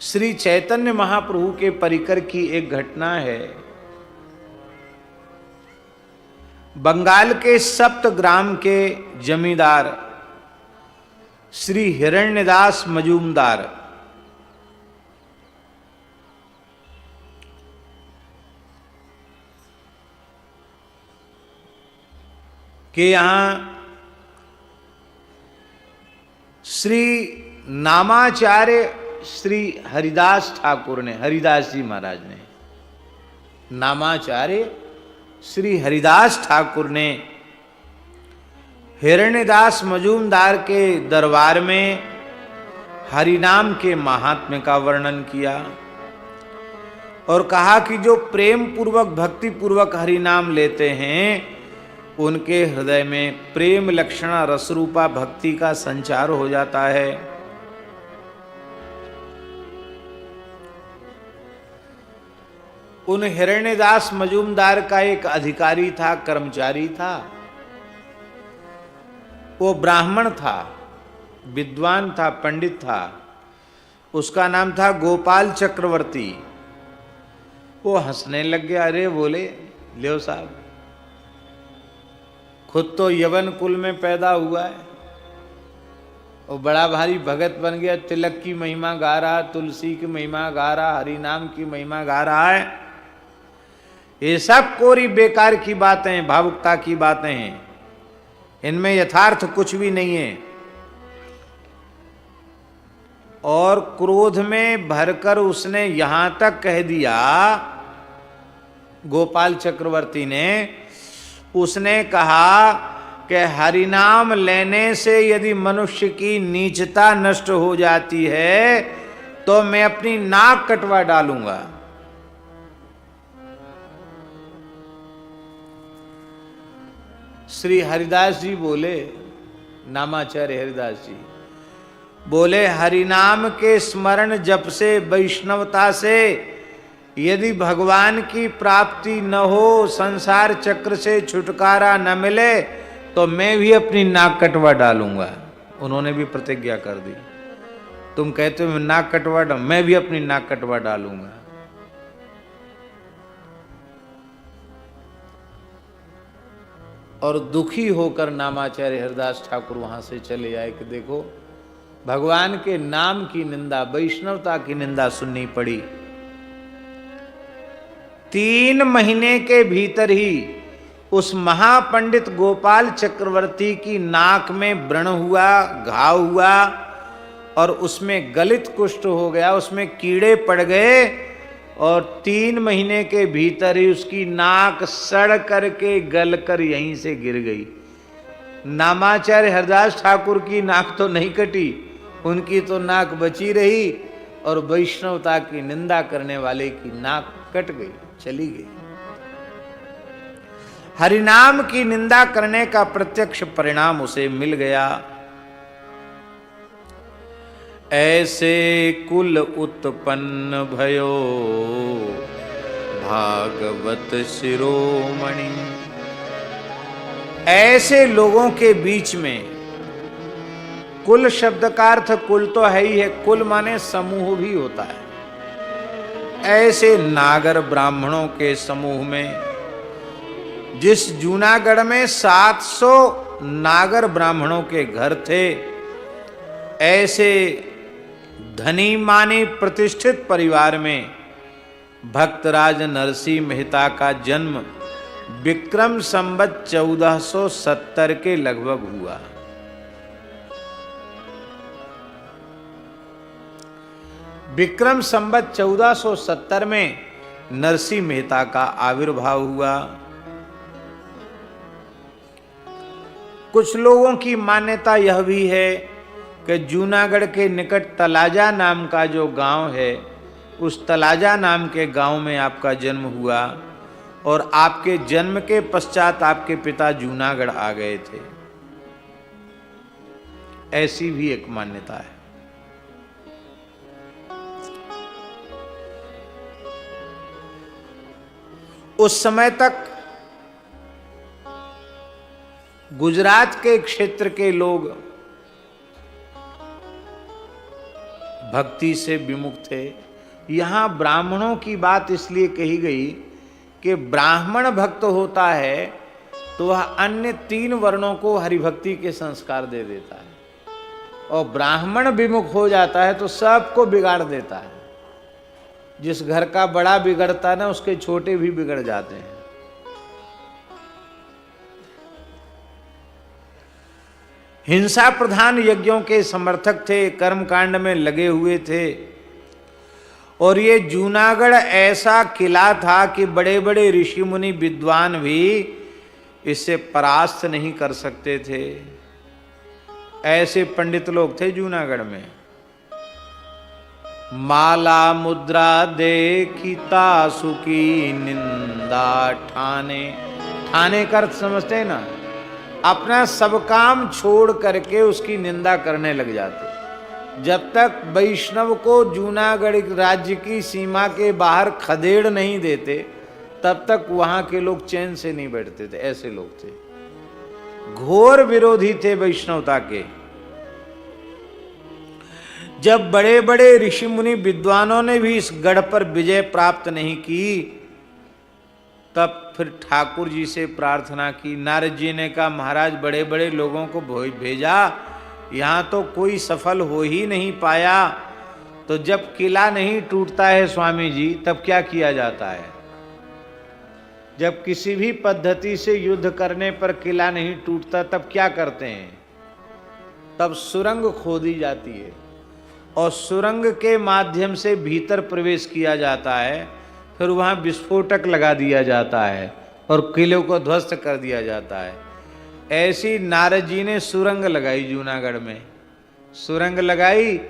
श्री चैतन्य महाप्रभु के परिकर की एक घटना है। बंगाल के सप्तग्राम के जमींदार श्री हिरण्यदास मजूमदार के यहाँ श्री नामाचार्य श्री हरिदास ठाकुर ने, हरिदास जी महाराज ने, नामाचार्य श्री हरिदास ठाकुर ने हिरण्यदास मजूमदार के दरबार में हरिनाम के महात्म्य का वर्णन किया और कहा कि जो प्रेम पूर्वक भक्ति पूर्वक हरिनाम लेते हैं उनके हृदय में प्रेम लक्षणा रसरूपा भक्ति का संचार हो जाता है। उन हिरण्यदास मजूमदार का एक अधिकारी था, कर्मचारी था। वो ब्राह्मण था, विद्वान था, पंडित था। उसका नाम था गोपाल चक्रवर्ती। वो हंसने लग गया। अरे बोले, लियो साहब, खुद तो यवन कुल में पैदा हुआ है, वो बड़ा भारी भगत बन गया, तिलक की महिमा गा रहा, तुलसी की महिमा गा रहा, हरि नाम की महिमा गा रहा है। ये सब कोरी बेकार की बातें हैं, भावुकता की बातें हैं, इनमें यथार्थ कुछ भी नहीं है। और क्रोध में भरकर उसने यहां तक कह दिया, गोपाल चक्रवर्ती ने, उसने कहा कि हरिनाम लेने से यदि मनुष्य की नीचता नष्ट हो जाती है तो मैं अपनी नाक कटवा डालूंगा। श्री हरिदास जी बोले, नामाचार्य हरिदास जी बोले, हरिनाम के स्मरण जप से, वैष्णवता से यदि भगवान की प्राप्ति न हो, संसार चक्र से छुटकारा न मिले तो मैं भी अपनी नाक कटवा डालूंगा। उन्होंने भी प्रतिज्ञा कर दी। तुम कहते हो मैं नाक कटवा डालूं, मैं भी अपनी नाक कटवा डालूंगा। और दुखी होकर नामाचार्य हरिदास ठाकुर वहां से चले आए कि देखो, भगवान के नाम की निंदा, वैष्णवता की निंदा सुननी पड़ी। 3 महीने के भीतर ही उस महापंडित गोपाल चक्रवर्ती की नाक में व्रण हुआ, घाव हुआ और उसमें गलित कुष्ठ हो गया, उसमें कीड़े पड़ गए और 3 महीने के भीतर ही उसकी नाक सड़ करके गल कर यहीं से गिर गई। नामाचार्य हरदास ठाकुर की नाक तो नहीं कटी, उनकी तो नाक बची रही और वैष्णवता की निंदा करने वाले की नाक कट गई, चली गई। हरिनाम की निंदा करने का प्रत्यक्ष परिणाम उसे मिल गया। ऐसे कुल उत्पन्न भयो भागवत शिरोमणि। ऐसे लोगों के बीच में, कुल शब्द का अर्थ कुल तो है ही है, कुल माने समूह भी होता है। ऐसे नागर ब्राह्मणों के समूह में, जिस जूनागढ़ में 700 नागर ब्राह्मणों के घर थे, ऐसे धनी मानी प्रतिष्ठित परिवार में भक्तराज नरसिंह मेहता का जन्म विक्रम संवत 1470 के लगभग हुआ। विक्रम संवत 1470 में नरसिंह मेहता का आविर्भाव हुआ। कुछ लोगों की मान्यता यह भी है कि जूनागढ़ के निकट तलाजा नाम का जो गांव है, उस तलाजा नाम के गांव में आपका जन्म हुआ और आपके जन्म के पश्चात आपके पिता जूनागढ़ आ गए थे। ऐसी भी एक मान्यता है। उस समय तक गुजरात के क्षेत्र के लोग भक्ति से विमुख थे। यहाँ ब्राह्मणों की बात इसलिए कही गई कि ब्राह्मण भक्त होता है तो वह अन्य 3 वर्णों को हरिभक्ति के संस्कार दे देता है, और ब्राह्मण विमुख हो जाता है तो सबको बिगाड़ देता है। जिस घर का बड़ा बिगड़ता है ना, उसके छोटे भी बिगड़ जाते हैं। हिंसा प्रधान यज्ञों के समर्थक थे, कर्मकांड में लगे हुए थे, और ये जूनागढ़ ऐसा किला था कि बड़े बड़े ऋषि मुनि विद्वान भी इससे परास्त नहीं कर सकते थे। ऐसे पंडित लोग थे जूनागढ़ में। माला मुद्रा देखिता सुकी निंदा ठाने। ठाने का अर्थ समझते हैं ना, अपना सब काम छोड़ करके उसकी निंदा करने लग जाते। जब तक वैष्णव को जूनागढ़ राज्य की सीमा के बाहर खदेड़ नहीं देते, तब तक वहां के लोग चैन से नहीं बैठते थे। ऐसे लोग थे, घोर विरोधी थे वैष्णवता के। जब बड़े बड़े ऋषि मुनि विद्वानों ने भी इस गढ़ पर विजय प्राप्त नहीं की, तब फिर ठाकुर जी से प्रार्थना की। नारद जी ने कहा, महाराज बड़े बड़े लोगों को भेजा, यहाँ तो कोई सफल हो ही नहीं पाया। तो जब किला नहीं टूटता है स्वामी जी, तब क्या किया जाता है? जब किसी भी पद्धति से युद्ध करने पर किला नहीं टूटता, तब क्या करते हैं? तब सुरंग खोदी जाती है, और सुरंग के माध्यम से भीतर प्रवेश किया जाता है। फिर वहाँ विस्फोटक लगा दिया जाता है और किले को ध्वस्त कर दिया जाता है। ऐसी नारद जी ने सुरंग लगाई जूनागढ़ में। सुरंग लगाई,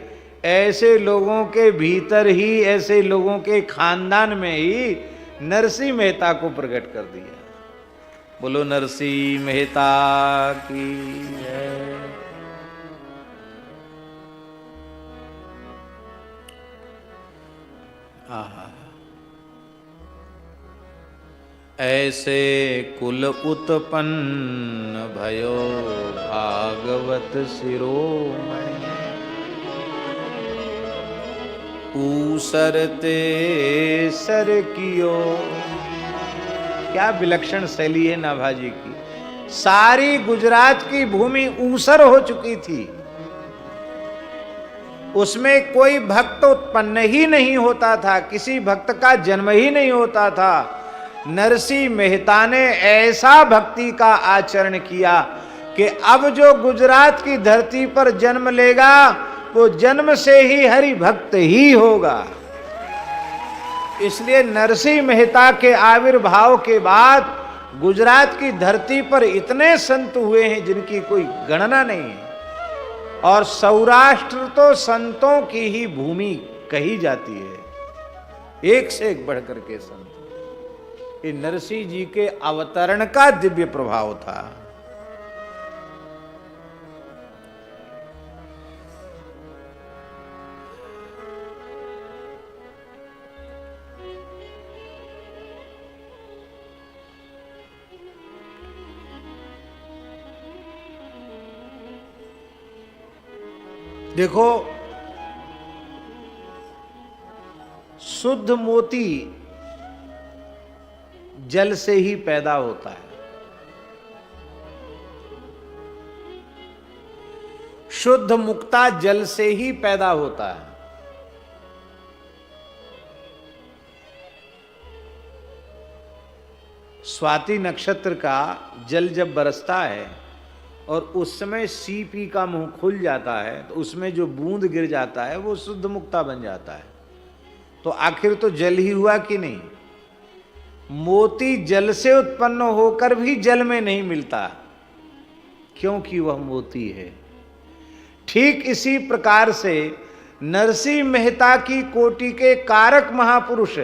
ऐसे लोगों के भीतर ही, ऐसे लोगों के खानदान में ही नरसिंह मेहता को प्रकट कर दिया। बोलो नरसिंह मेहता की जय। आहा, ऐसे कुल उत्पन्न भयो भागवत शिरोमणि। ऊसरते सर कियो। क्या विलक्षण शैली है नाभाजी की। सारी गुजरात की भूमि ऊसर हो चुकी थी, उसमें कोई भक्त उत्पन्न ही नहीं होता था, किसी भक्त का जन्म ही नहीं होता था। नरसिंह मेहता ने ऐसा भक्ति का आचरण किया कि अब जो गुजरात की धरती पर जन्म लेगा वो जन्म से ही हरि भक्त ही होगा। इसलिए नरसिंह मेहता के आविर्भाव के बाद गुजरात की धरती पर इतने संत हुए हैं जिनकी कोई गणना नहीं है, और सौराष्ट्र तो संतों की ही भूमि कही जाती है, एक से एक बढ़कर के संत। ये नरसिंह जी के अवतरण का दिव्य प्रभाव था। देखो, शुद्ध मोती जल से ही पैदा होता है। शुद्ध मुक्ता जल से ही पैदा होता है। स्वाति नक्षत्र का जल जब बरसता है और उस समय सीपी का मुंह खुल जाता है, तो उसमें जो बूंद गिर जाता है वो शुद्ध मुक्ता बन जाता है। तो आखिर तो जल ही हुआ कि नहीं। मोती जल से उत्पन्न होकर भी जल में नहीं मिलता, क्योंकि वह मोती है। ठीक इसी प्रकार से नरसिंह मेहता की कोटि के कारक महापुरुष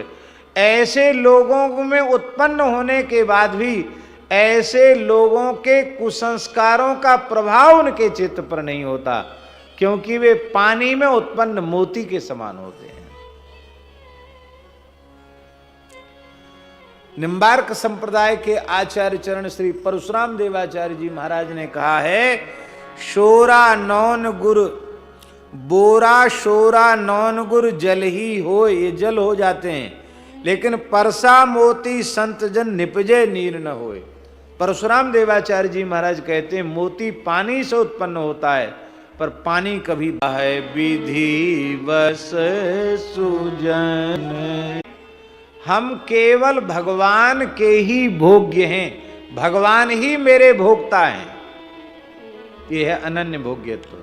ऐसे लोगों में उत्पन्न होने के बाद भी ऐसे लोगों के कुसंस्कारों का प्रभाव उनके चित्त पर नहीं होता, क्योंकि वे पानी में उत्पन्न मोती के समान होते हैं। निम्बार्क संप्रदाय के आचार्य चरण श्री परशुराम देवाचार्य जी महाराज ने कहा है, शोरा नौन गुर बोरा शोरा नौन गुर जल ही हो, ये जल हो जाते हैं, लेकिन परसा मोती संत जन निपजे नीर न होए। परशुराम देवाचार्य जी महाराज कहते हैं मोती पानी से उत्पन्न होता है, पर पानी कभी है विधि वस सुजन। हम केवल भगवान के ही भोग्य हैं, भगवान ही मेरे भोक्ता हैं। यह है अनन्य भोग्यत्व।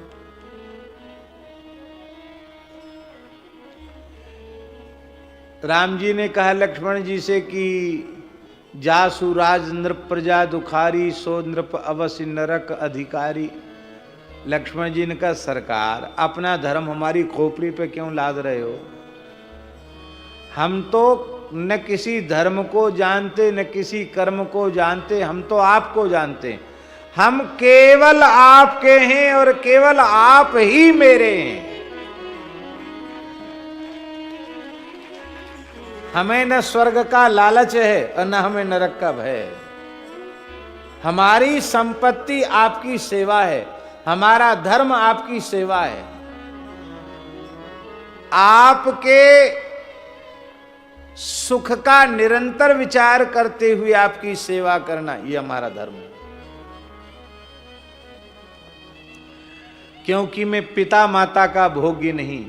राम जी ने कहा लक्ष्मण जी से कि जासु राज नृप प्रजा दुखारी, सो नृप अवश्य नरक अधिकारी। लक्ष्मण जी ने कहा सरकार अपना धर्म हमारी खोपड़ी पे क्यों लाद रहे हो? हम तो न किसी धर्म को जानते न किसी कर्म को जानते, हम तो आपको जानते। हम केवल आपके हैं और केवल आप ही मेरे हैं। हमें न स्वर्ग का लालच है और न हमें नरक का भय है। हमारी संपत्ति आपकी सेवा है, हमारा धर्म आपकी सेवा है। आपके सुख का निरंतर विचार करते हुए आपकी सेवा करना, यह हमारा धर्म है। क्योंकि मैं पिता माता का भोग्य नहीं,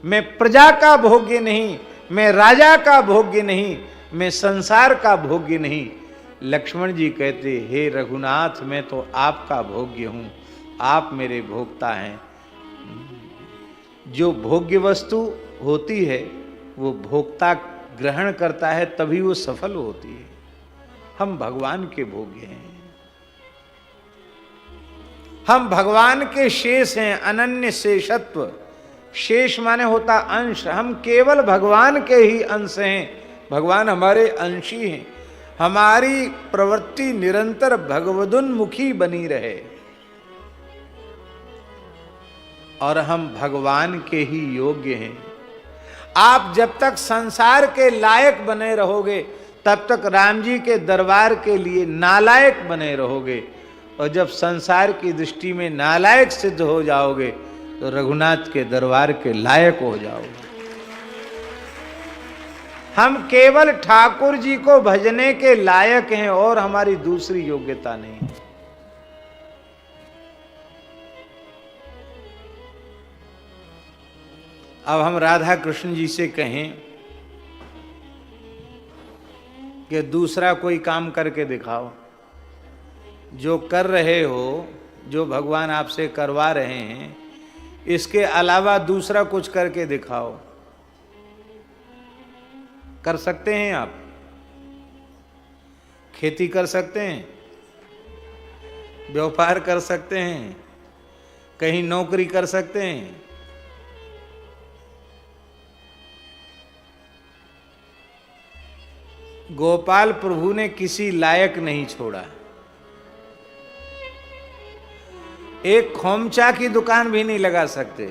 मैं प्रजा का भोग्य नहीं, मैं राजा का भोग्य नहीं, मैं संसार का भोग्य नहीं। लक्ष्मण जी कहते हे रघुनाथ मैं तो आपका भोग्य हूं, आप मेरे भोक्ता हैं। जो भोग्य वस्तु होती है वो भोक्ता ग्रहण करता है तभी वो सफल होती है। हम भगवान के भोग्य हैं, हम भगवान के शेष हैं। अनन्य शेषत्व, शेष माने होता अंश, हम केवल भगवान के ही अंश हैं। भगवान हमारे अंशी हैं। हमारी प्रवृत्ति निरंतर भगवदुन्मुखी बनी रहे और हम भगवान के ही योग्य हैं। आप जब तक संसार के लायक बने रहोगे तब तक राम जी के दरबार के लिए नालायक बने रहोगे, और जब संसार की दृष्टि में नालायक सिद्ध हो जाओगे तो रघुनाथ के दरबार के लायक हो जाओगे। हम केवल ठाकुर जी को भजने के लायक हैं और हमारी दूसरी योग्यता नहीं। अब हम राधा कृष्ण जी से कहें कि दूसरा कोई काम करके दिखाओ। जो कर रहे हो, जो भगवान आपसे करवा रहे हैं, इसके अलावा दूसरा कुछ करके दिखाओ। कर सकते हैं आप? खेती कर सकते हैं, व्यापार कर सकते हैं, कहीं नौकरी कर सकते हैं। गोपाल प्रभु ने किसी लायक नहीं छोड़ा। एक खोमचा की दुकान भी नहीं लगा सकते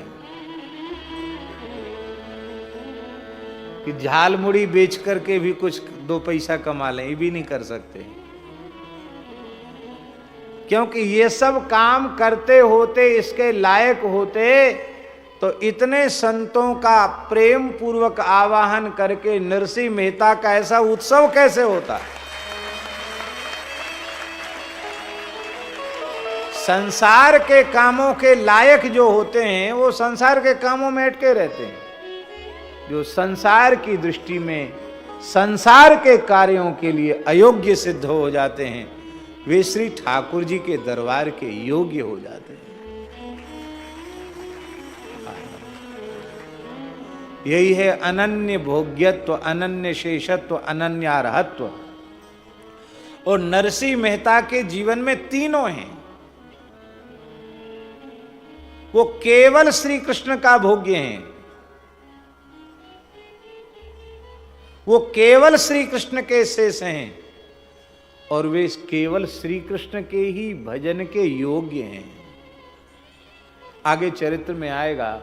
कि झाल मुड़ी बेच करके भी कुछ दो पैसा कमा लें, ये भी नहीं कर सकते। क्योंकि ये सब काम करते होते, इसके लायक होते तो इतने संतों का प्रेम पूर्वक आवाहन करके नरसिंह मेहता का ऐसा उत्सव कैसे होता। संसार के कामों के लायक जो होते हैं वो संसार के कामों में अटके रहते हैं। जो संसार की दृष्टि में संसार के कार्यों के लिए अयोग्य सिद्ध हो जाते हैं वे श्री ठाकुर जी के दरबार के योग्य हो जाते हैं। यही है अनन्य भोग्यत्व, अनन्य शेषत्व, अनन्यार्हत्व। और नरसिंह मेहता के जीवन में तीनों हैं। वो केवल श्री कृष्ण का भोग्य हैं, वो केवल श्री कृष्ण के शेष हैं और वे केवल श्री कृष्ण के ही भजन के योग्य हैं। आगे चरित्र में आएगा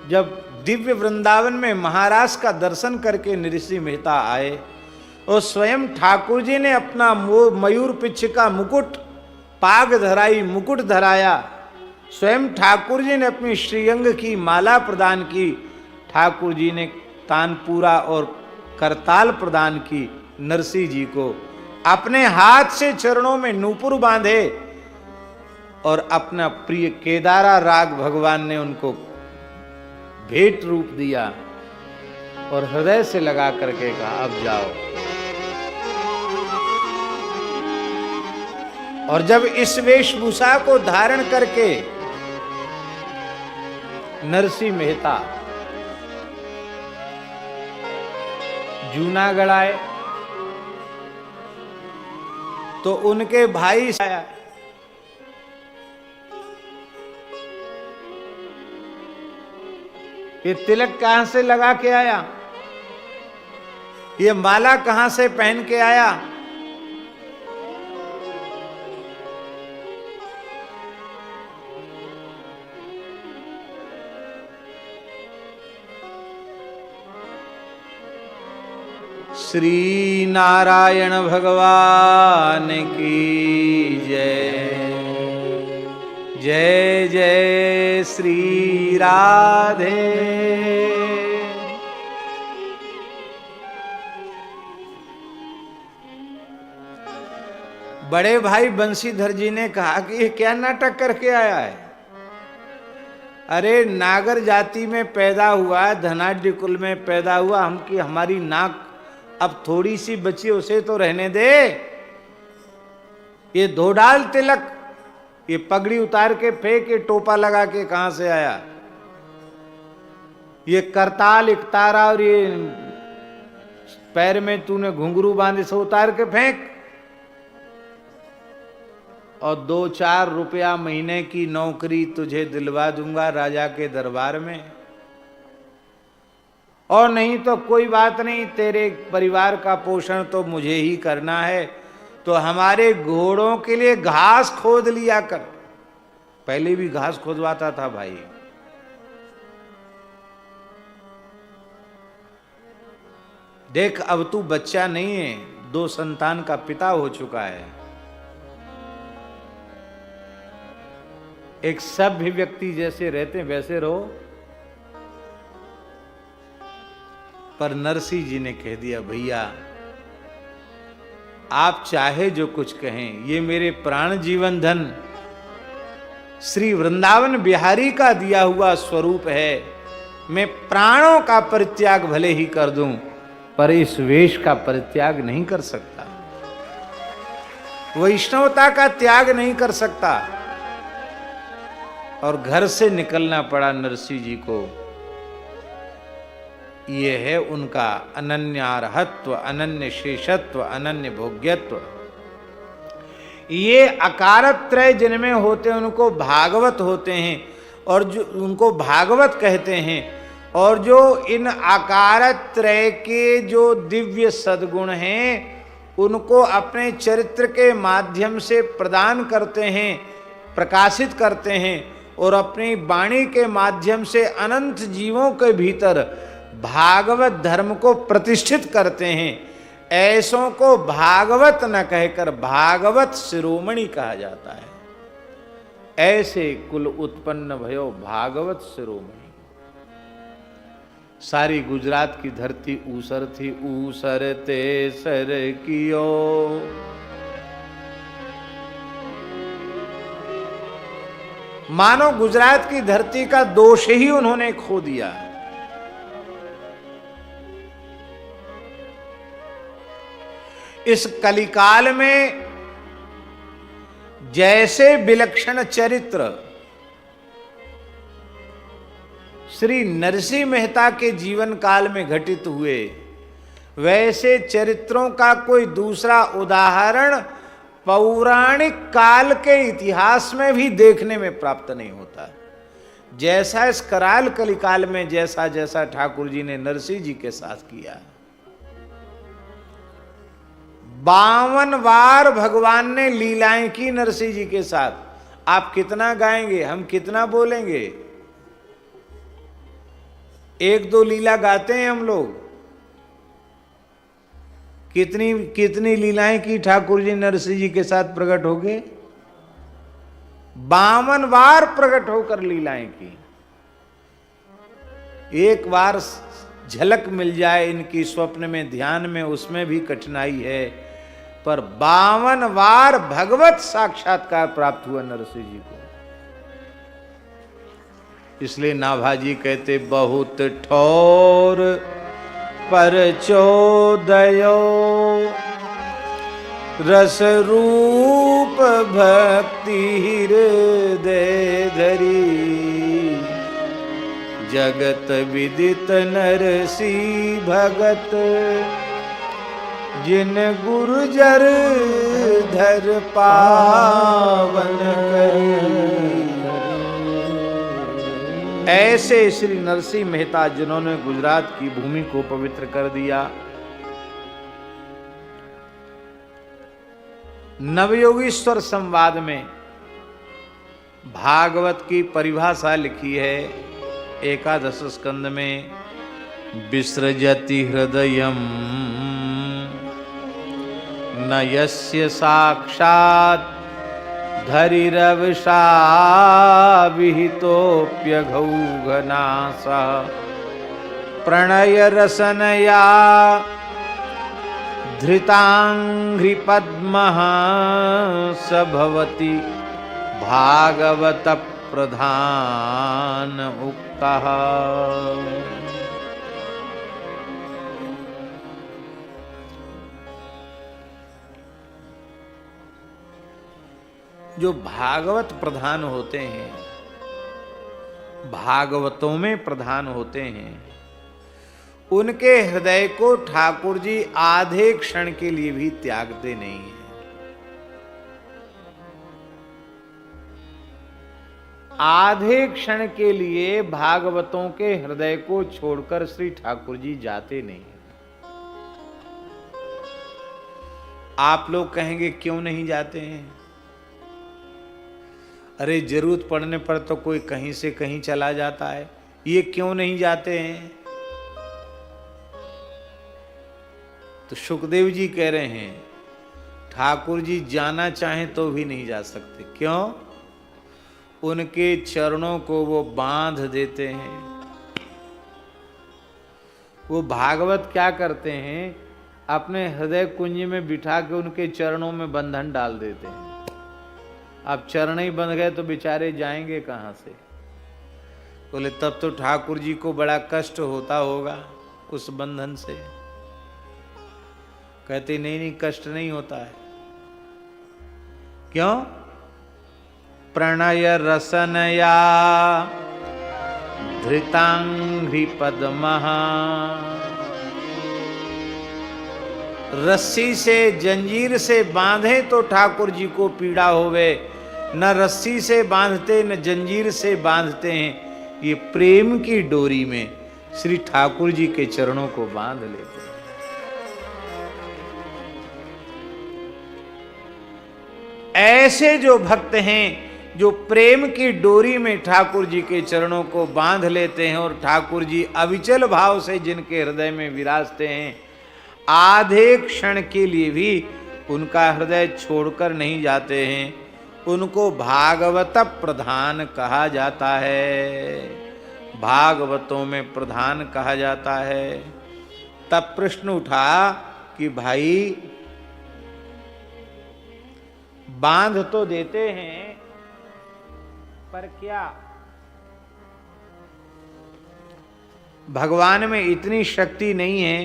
जब दिव्य वृंदावन में महाराज का दर्शन करके नरसिंह मेहता आए और स्वयं ठाकुर जी ने अपना मयूर पिच्छ का मुकुट, पाग धराई, मुकुट धराया, स्वयं ठाकुर जी ने अपनी श्रीअंग की माला प्रदान की, ठाकुर जी ने तानपूरा और करताल प्रदान की नरसिंह जी को, अपने हाथ से चरणों में नूपुर बांधे और अपना प्रिय केदारा राग भगवान ने उनको भेंट रूप दिया और हृदय से लगा करके कहा अब जाओ। और जब इस वेशभूषा को धारण करके नरसिंह मेहता जूनागढ़ आए तो उनके भाई आया, ये तिलक कहां से लगा के आया, ये माला कहां से पहन के आया। श्री नारायण भगवान की जय। जय जय श्री राधे। बड़े भाई बंशीधर जी ने कहा कि ये क्या नाटक करके आया है। अरे नागर जाति में पैदा हुआ, धनाढ्य कुल में पैदा हुआ, हमारी नाक अब थोड़ी सी बची, उसे तो रहने दे। ये दो डाल तिलक, ये पगड़ी उतार के फेंक, ये टोपा लगा के कहां से आया। ये करताल इकतारा और ये पैर में तूने घुंघरू बांधे से उतार के फेंक। और 2-4 रुपया महीने की नौकरी तुझे दिलवा दूंगा राजा के दरबार में, और नहीं तो कोई बात नहीं, तेरे परिवार का पोषण तो मुझे ही करना है, तो हमारे घोड़ों के लिए घास खोद लिया कर। पहले भी घास खोदवाता था भाई। देख अब तू बच्चा नहीं है, 2 संतान का पिता हो चुका है। एक सभ्य व्यक्ति जैसे रहते वैसे रहो। पर नरसिंह जी ने कह दिया भैया आप चाहे जो कुछ कहें, ये मेरे प्राण जीवन धन श्री वृंदावन बिहारी का दिया हुआ स्वरूप है। मैं प्राणों का परित्याग भले ही कर दूं, पर इस वेश का परित्याग नहीं कर सकता, वैष्णवता का त्याग नहीं कर सकता। और घर से निकलना पड़ा नरसिंह जी को। ये है उनका अनन्यार्हत्व, अनन्य शेषत्व, अनन्य भोग्यत्व। ये अकारत्रय जिनमें होते हैं उनको भागवत होते हैं, और जो उनको भागवत कहते हैं। और जो इन अकारत्रय के जो दिव्य सद्गुण हैं उनको अपने चरित्र के माध्यम से प्रदान करते हैं, प्रकाशित करते हैं, और अपनी वाणी के माध्यम से अनंत जीवों के भीतर भागवत धर्म को प्रतिष्ठित करते हैं। ऐसों को भागवत न कहकर भागवत शिरोमणि कहा जाता है। ऐसे कुल उत्पन्न भयो भागवत शिरोमणि। सारी गुजरात की धरती ऊसर थी, ऊसर ते सर कियो। मानो गुजरात की धरती का दोष ही उन्होंने खो दिया। इस कलिकाल में जैसे विलक्षण चरित्र श्री नरसिंह मेहता के जीवन काल में घटित हुए, वैसे चरित्रों का कोई दूसरा उदाहरण पौराणिक काल के इतिहास में भी देखने में प्राप्त नहीं होता। जैसा इस कराल कलिकाल में जैसा जैसा ठाकुर जी ने नरसिंह जी के साथ किया। 52 बार भगवान ने लीलाएं की नरसिंह जी के साथ। आप कितना गाएंगे, हम कितना बोलेंगे। 1-2 लीला गाते हैं हम लोग। कितनी लीलाएं की ठाकुर जी नरसिंह जी के साथ प्रकट हो गए। 52 बार प्रकट होकर लीलाएं की। एक बार झलक मिल जाए इनकी स्वप्न में, ध्यान में, उसमें भी कठिनाई है, पर 52 बार भगवत साक्षात्कार प्राप्त हुआ नरसिंह जी को। इसलिए नाभाजी कहते बहुत ठोर पर चोदयो रस रूप भक्ति हृदय धरी जगत विदित नरसी भगत जिन गुरुजर धर पावन करी। ऐसे श्री नरसिंह मेहता जिन्होंने गुजरात की भूमि को पवित्र कर दिया। नवयोगीश्वर संवाद में भागवत की परिभाषा लिखी है 11 स्कंद में, विसृजति हृदयम न यस्य साक्षात् धरिरवशा विहितोऽप्यघौघनासा प्रणय रसनया धृतांघ्रि पद्मः स भवति भागवत प्रधान उक्तः। जो भागवत प्रधान होते हैं, भागवतों में प्रधान होते हैं, उनके हृदय को ठाकुर जी आधे क्षण के लिए भी त्यागते नहीं हैं। आधे क्षण के लिए भागवतों के हृदय को छोड़कर श्री ठाकुर जी जाते नहीं हैं। आप लोग कहेंगे क्यों नहीं जाते हैं? अरे जरूरत पड़ने पर तो कोई कहीं से कहीं चला जाता है, ये क्यों नहीं जाते हैं? तो सुखदेव जी कह रहे हैं ठाकुर जी जाना चाहें तो भी नहीं जा सकते। क्यों? उनके चरणों को वो बांध देते हैं। वो भागवत क्या करते हैं, अपने हृदय कुंज में बिठा के उनके चरणों में बंधन डाल देते हैं। अब चरण ही बंध गए तो बेचारे जाएंगे कहां से? बोले तब तो ठाकुर जी को बड़ा कष्ट होता होगा उस बंधन से। कहते नहीं नहीं, कष्ट नहीं होता है। क्यों? प्रणय रसनया धृतांघ्रि पद्मः, रस्सी से जंजीर से बांधे तो ठाकुर जी को पीड़ा होवे, न रस्सी से बांधते न जंजीर से बांधते हैं, ये प्रेम की डोरी में श्री ठाकुर जी के चरणों को बांध लेते हैं। ऐसे जो भक्त हैं जो प्रेम की डोरी में ठाकुर जी के चरणों को बांध लेते हैं और ठाकुर जी अविचल भाव से जिनके हृदय में विराजते हैं, आधे क्षण के लिए भी उनका हृदय छोड़कर नहीं जाते हैं, उनको भागवत प्रधान कहा जाता है। भागवतों में प्रधान कहा जाता है। तब प्रश्न उठा कि भाई बांध तो देते हैं पर क्या भगवान में इतनी शक्ति नहीं है,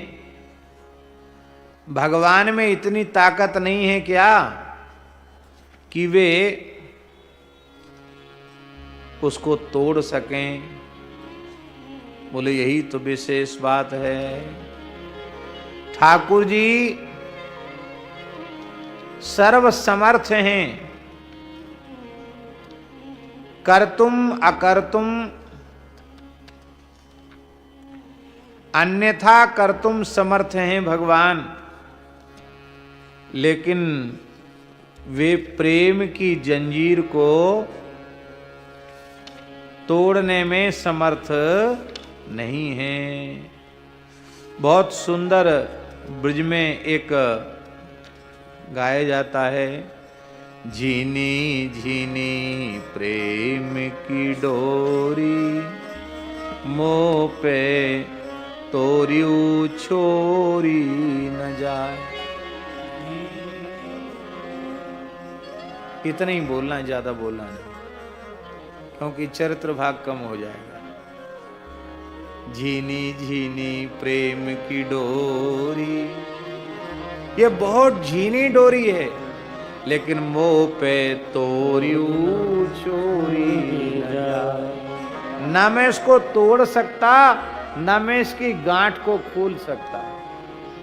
भगवान में इतनी ताकत नहीं है क्या कि वे उसको तोड़ सकें? बोले यही तो विशेष बात है। ठाकुर जी सर्व समर्थ हैं, कर्तुम अकर्तुम अन्यथा कर्तुम समर्थ हैं भगवान, लेकिन वे प्रेम की जंजीर को तोड़ने में समर्थ नहीं हैं। बहुत सुंदर ब्रज में एक गाया जाता है झीनी झीनी प्रेम की डोरी, मोह पे तोरियू छोरी न जाए। इतना ही बोलना है, ज्यादा बोलना नहीं, क्योंकि चरित्र भाग कम हो जाएगा। झीनी झीनी प्रेम की डोरी, ये बहुत झीनी डोरी है, लेकिन मोह पे तोरियू छोरी न जाए। ना मैं इसको तोड़ सकता, ना मैं इसकी गांठ को खोल सकता,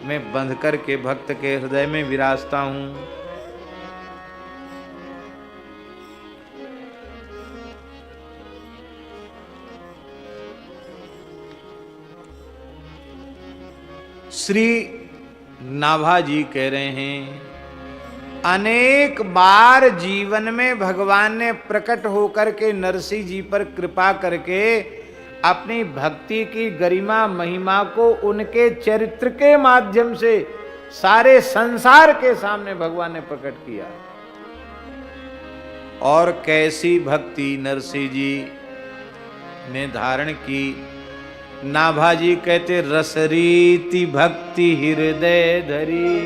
मैं बंध करके भक्त के हृदय में विराजता हूं। श्री नाभा जी कह रहे हैं, अनेक बार जीवन में भगवान ने प्रकट होकर के नरसिंह जी पर कृपा करके अपनी भक्ति की गरिमा महिमा को उनके चरित्र के माध्यम से सारे संसार के सामने भगवान ने प्रकट किया। और कैसी भक्ति नरसिंह जी ने धारण की। नाभाजी कहते, रसरीति भक्ति हृदय धरी।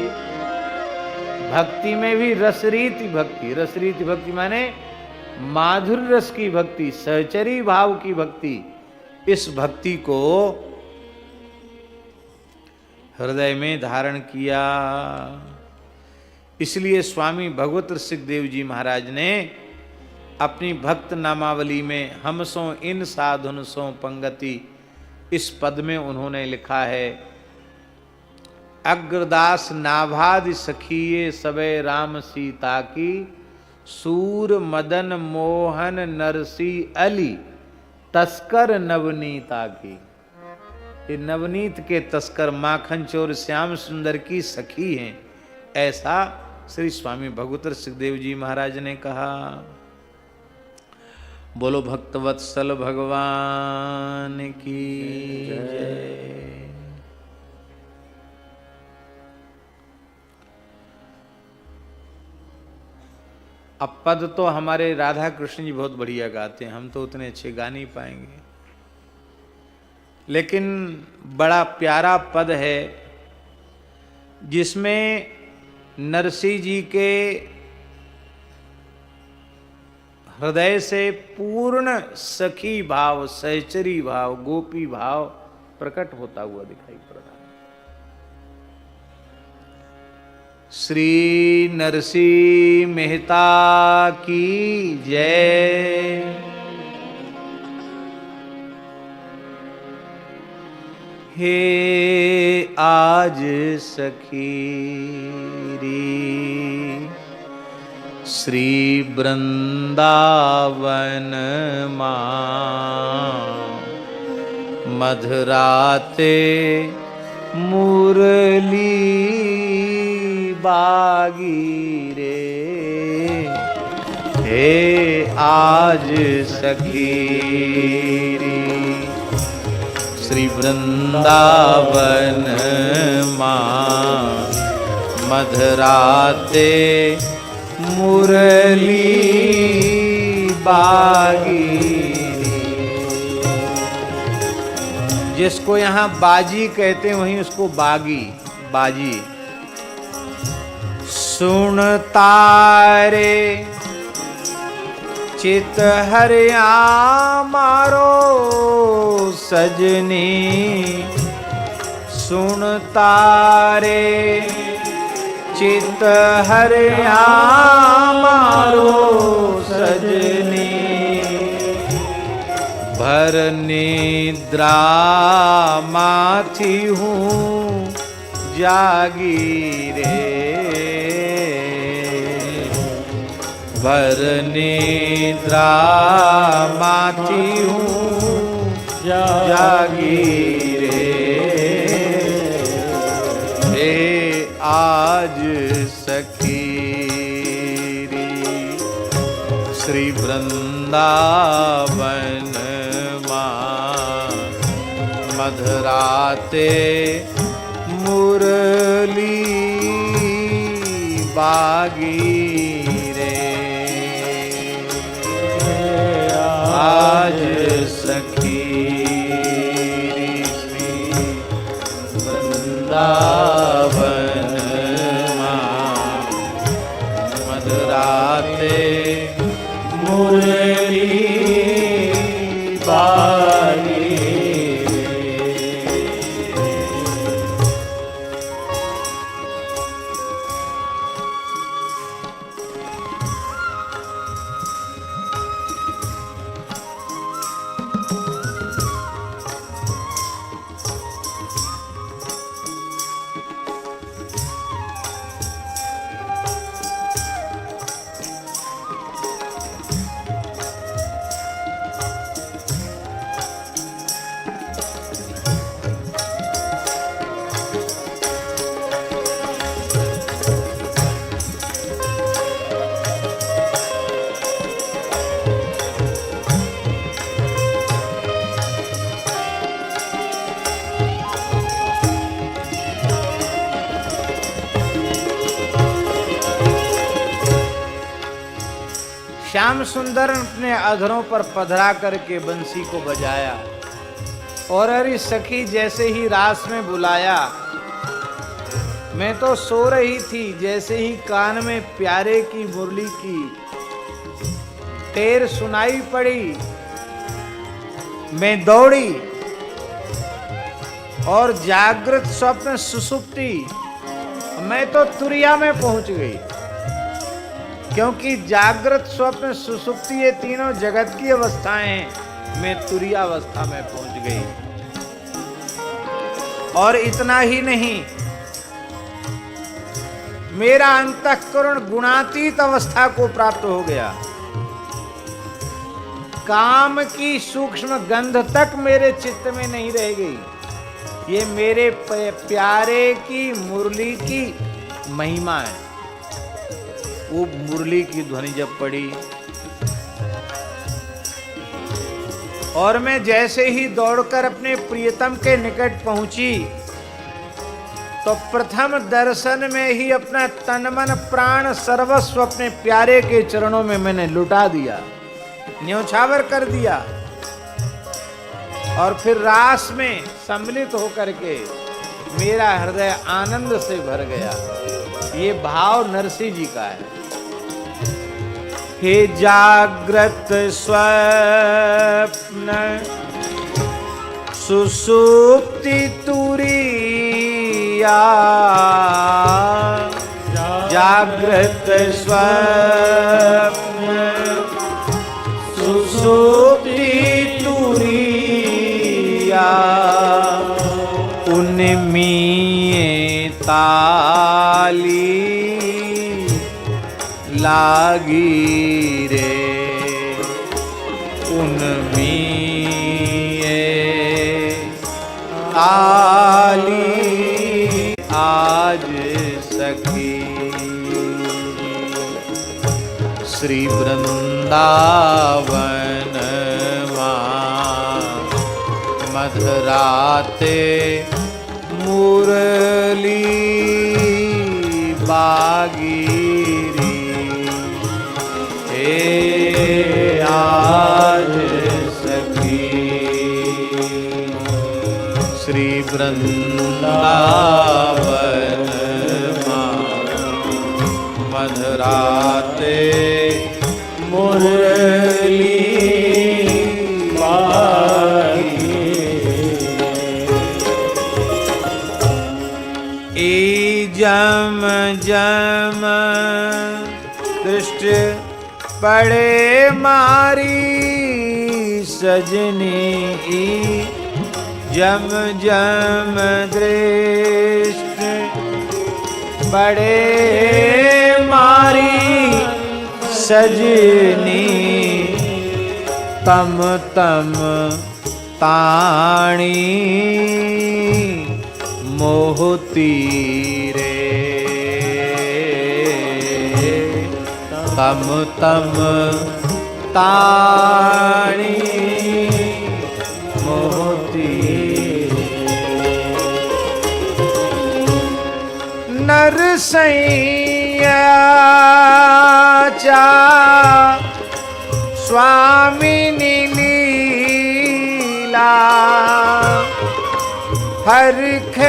भक्ति में भी रसरीति भक्ति, रसरीति भक्ति माने माधुर्य रस की भक्ति, सहचरी भाव की भक्ति। इस भक्ति को हृदय में धारण किया। इसलिए स्वामी भगवत ऋषिदेव जी महाराज ने अपनी भक्त नामावली में हम सो इन साधुन सो पंगति, इस पद में उन्होंने लिखा है, अग्रदास नाभादि सखिये सबे राम सीता की, सूर मदन मोहन नरसी अली तस्कर नवनीता की। ये नवनीत के तस्कर माखन चोर श्याम सुंदर की सखी हैं, ऐसा श्री स्वामी भगवत ऋषिदेव जी महाराज ने कहा। बोलो भक्तवत्सल भगवान की जय। अब पद तो हमारे राधा कृष्ण जी बहुत बढ़िया गाते हैं, हम तो उतने अच्छे गा नहीं पाएंगे, लेकिन बड़ा प्यारा पद है जिसमें नरसिंह जी के हृदय से पूर्ण सखी भाव, सहचरी भाव, गोपी भाव प्रकट होता हुआ दिखाई पड़ रहा है। श्री नरसिंह मेहता की जय। हे आज सखी री श्री वृंदावन मां, मधुराते मुरली बागी रे। हे आज सखी री श्री वृंदावन मां, मधुराते मुरली बागी। जिसको यहाँ बाजी कहते हैं वहीं उसको बागी, बाजी। सुन तारे चित हरिया मारो सजनी, सुन तारे चित हरिया मारो सजनी। भर निद्रा माथी हूँ जागी रे। भर निद्रा माथी हूँ जागी रे। हे आज सखी री श्री वृंदावन मां, मधुराते मुरली बागी रे। आज सखी वृंदावन मधुराते मुरली बारी। श्याम सुंदर अपने अधरों पर पधरा करके बंसी को बजाया और हरी सखी जैसे ही रास में बुलाया, मैं तो सो रही थी, जैसे ही कान में प्यारे की मुरली की टेर सुनाई पड़ी, मैं दौड़ी और जागृत स्वप्न सुसुप्ति मैं तो तुरिया में पहुंच गई, क्योंकि जागृत स्वप्न सुसुप्ति ये तीनों जगत की अवस्थाएं हैं। मैं तुरिया अवस्था में पहुंच गई। और इतना ही नहीं, मेरा अंतःकरण गुणातीत अवस्था को प्राप्त हो गया। काम की सूक्ष्म गंध तक मेरे चित्त में नहीं रह गई। ये मेरे प्यारे की मुरली की महिमा है। वो मुरली की ध्वनि जब पड़ी और मैं जैसे ही दौड़कर अपने प्रियतम के निकट पहुंची, तो प्रथम दर्शन में ही अपना तन मन प्राण सर्वस्व अपने प्यारे के चरणों में मैंने लुटा दिया, न्योछावर कर दिया। और फिर रास में सम्मिलित होकर के मेरा हृदय आनंद से भर गया। ये भाव नरसिंह जी का है। हे जागृत स्वप्न सुसुप्ति तुरिया, जागृत स्वप्न सुसुप्ति तुरिया, उनमें ताली लागी रे, उनमें ताली आज सखी श्री वृंदावन मधुराते मुरली बागीरी। हे आज सखी श्री वृंदावन मधुराते मुरली जम जम दृष्टि पड़े मारी सजनी, जम जम दृष्टि पड़े मारी सजनी, तम तम ताणी मोहती रे, तम तम ताणी मोहती। नरसैया चा स्वामिनी लीला हरखे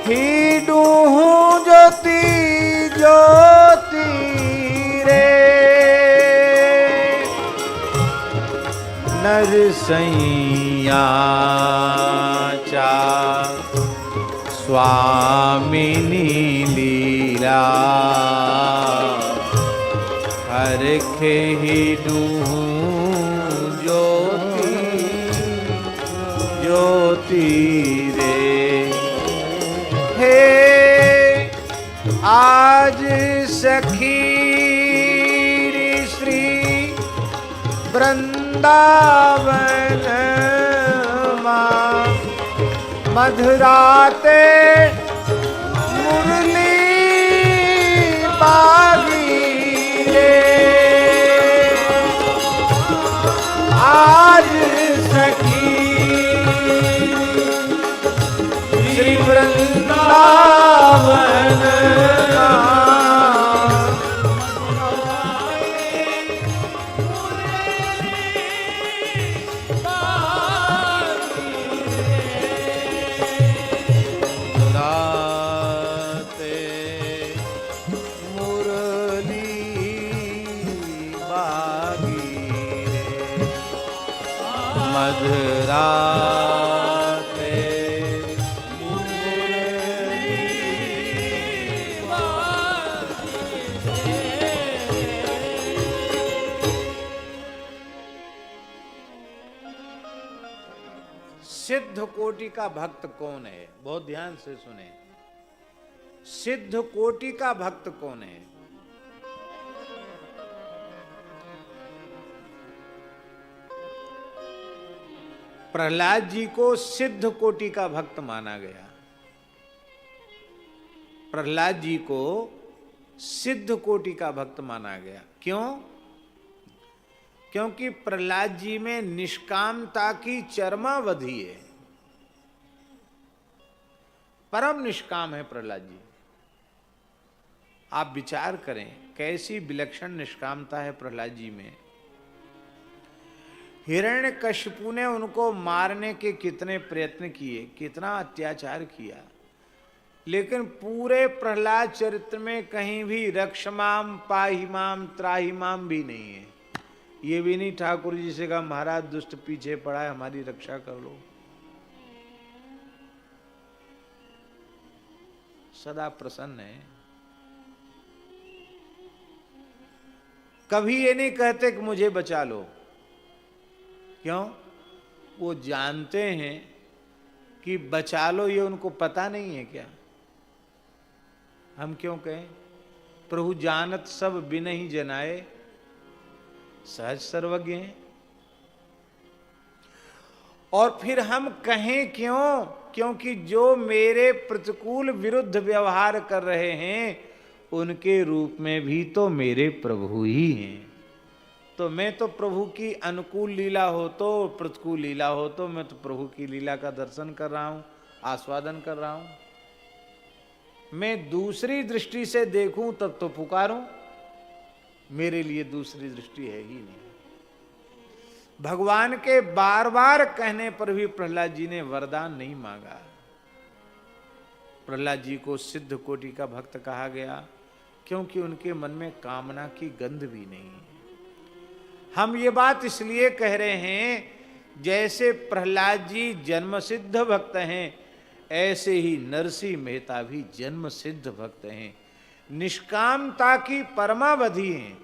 ही डूहू ज्योति ज्योति रे नरसैया चा स्वामिनी लीला हरखे ही डूहू ज्योति ज्योति रे हे आज सखी श्री वृंदावन मां मधुराते मुरली बागी रे आज सखी श्री वृंदावन सिद्ध कोटि का भक्त कौन है? बहुत ध्यान से सुने। सिद्ध कोटि का भक्त कौन है? प्रहलाद जी को सिद्ध कोटि का भक्त माना गया। प्रहलाद जी को सिद्ध कोटि का भक्त माना गया। क्यों? क्योंकि प्रहलाद जी में निष्कामता की चरमावधि है। परम निष्काम है प्रहलाद जी। आप विचार करें कैसी विलक्षण निष्कामता है प्रहलाद जी में। हिरण्यकशिपु ने उनको मारने के कितने प्रयत्न किए, कितना अत्याचार किया, लेकिन पूरे प्रहलाद चरित्र में कहीं भी रक्षमाम पाहिमाम त्राहिमाम भी नहीं है। ये भी नहीं ठाकुर जी से कहा महाराज दुष्ट पीछे पड़ा है हमारी रक्षा कर लो। सदा प्रसन्न है। कभी ये नहीं कहते कि मुझे बचा लो। क्यों? वो जानते हैं कि बचा लो ये उनको पता नहीं है क्या? हम क्यों कहें? प्रभु जानत सब बिन ही जनाए सहज सर्वज्ञ हैं। और फिर हम कहें क्यों? क्योंकि जो मेरे प्रतिकूल विरुद्ध व्यवहार कर रहे हैं उनके रूप में भी तो मेरे प्रभु ही हैं। तो मैं तो प्रभु की अनुकूल लीला हो तो प्रतिकूल लीला हो तो मैं तो प्रभु की लीला का दर्शन कर रहा हूं, आस्वादन कर रहा हूं। मैं दूसरी दृष्टि से देखूं तब तो पुकारूं। मेरे लिए दूसरी दृष्टि है ही नहीं। भगवान के बार बार कहने पर भी प्रहलाद जी ने वरदान नहीं मांगा। प्रहलाद जी को सिद्ध कोटि का भक्त कहा गया क्योंकि उनके मन में कामना की गंध भी नहीं है। हम ये बात इसलिए कह रहे हैं जैसे प्रहलाद जी जन्म सिद्ध भक्त हैं ऐसे ही नरसिंह मेहता भी जन्म सिद्ध भक्त हैं, निष्कामता की परमावधि हैं।